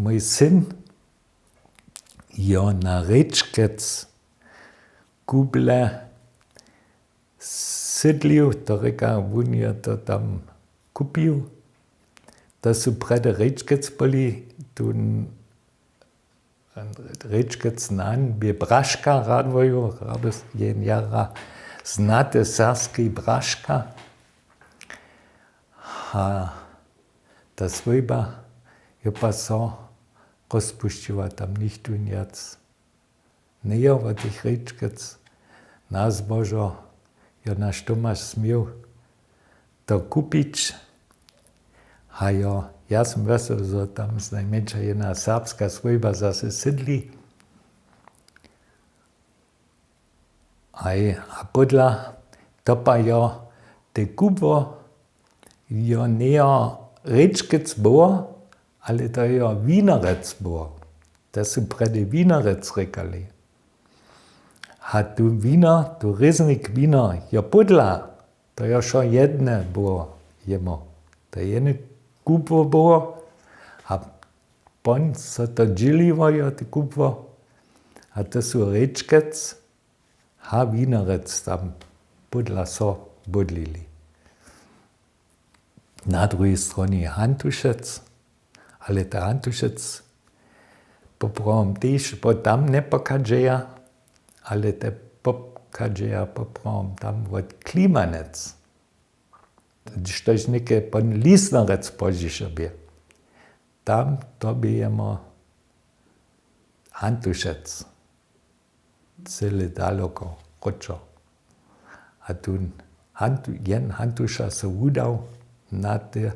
mój syn jo na Rečkec kuble sydlił, to reka, on je to tam kupił. To su prede Rečkec byli, tu Rečkec nan by Braška radvoju, rabes jen jara znate sarski Braška. A ta svojba je pa so rozpušťiła tam nichtu nic. Nie od tych Rečkec nas Božo jo naš Tomáš smiel to kupić. A ja som vesel, že tam najmenšia jedna serbská svojba zase sydli. A podľa to pa jo te kupo jo nie Rečkec bol, ale to jo Wienerec bol. To sú prede Wienerec rekali. A tu Wiener, tu Reznik Wiener, jo podľa, to jo šo jedne bolo jemu. To jedne kupo bolo a pon sa to džilivo jo te kupo. A to sú Rečkec a Wienerec tam podľa so bodlili. Na druhej strane Hantušec, ale ta Hantušec popravom tež, bo tam ne pokadžeja, ale te pokadžeja popravom tam od Klimanec. Štož neke pon Lisnerec požišobie. Tam to bijemo Hantušec. Cele daleko, ročo. A tu jen Hantuša se udal na te,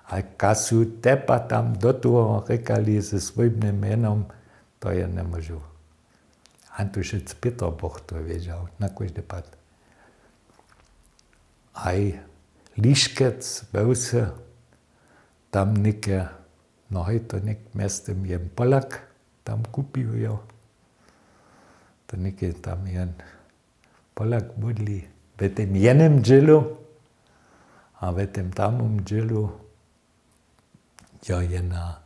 a kasu tepa tam do toho rekali se svojim menom, to je nemôžu. Hantušec Peterboch to wiedział, na každý pad. Aj Liškec, Beuse, tam neke, no hej to nek mestem jen Polak, tam kupił jo. To neke tam jen Polak budli, v tem jenem džilu, a v tem tamom džilu jo jedna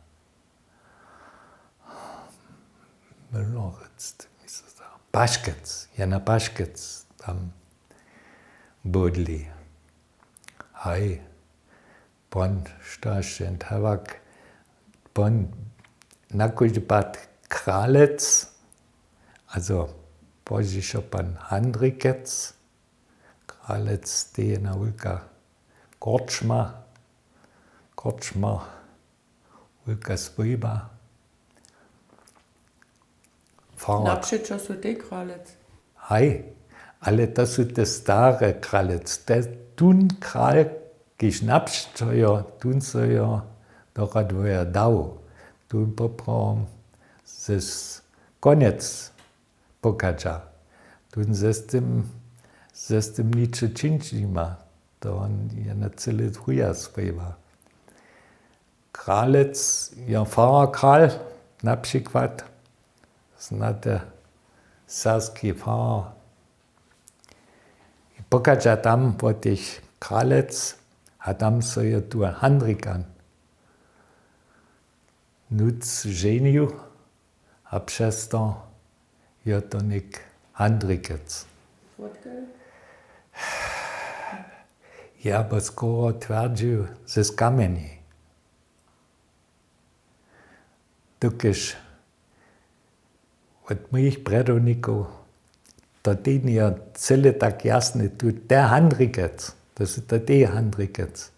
Mlorec, Paškec, jena Paškec tam budli. Aj, pon štaš jen havak, pon na každý pad Kralec, also požišo pan Handrikec, Kralec je na ulka Korčma, ulka svojba. Napšečo sú te Kralec? Aj, ale to sú te stare Kralec. Tun král, když napšečo jo, tun so jo do radvoja dał. Tun popravom zes konec pokača. Tun zes tym niče činčima. To on je na celé druja svojba. Kralec je Pfarrerkrál, na przykład. Znate sarski Pfarrer. I pokača tam po tych Kralec, a tam so je tu Handrikan. Nuc ženił, a przez to je to nek Handrikec. Ja, bo skoro tvrdził ze skameni. Dokiż od moich predovnikov to ten je cele tak jasne, tu te Handrikec, to su to te Handrikec.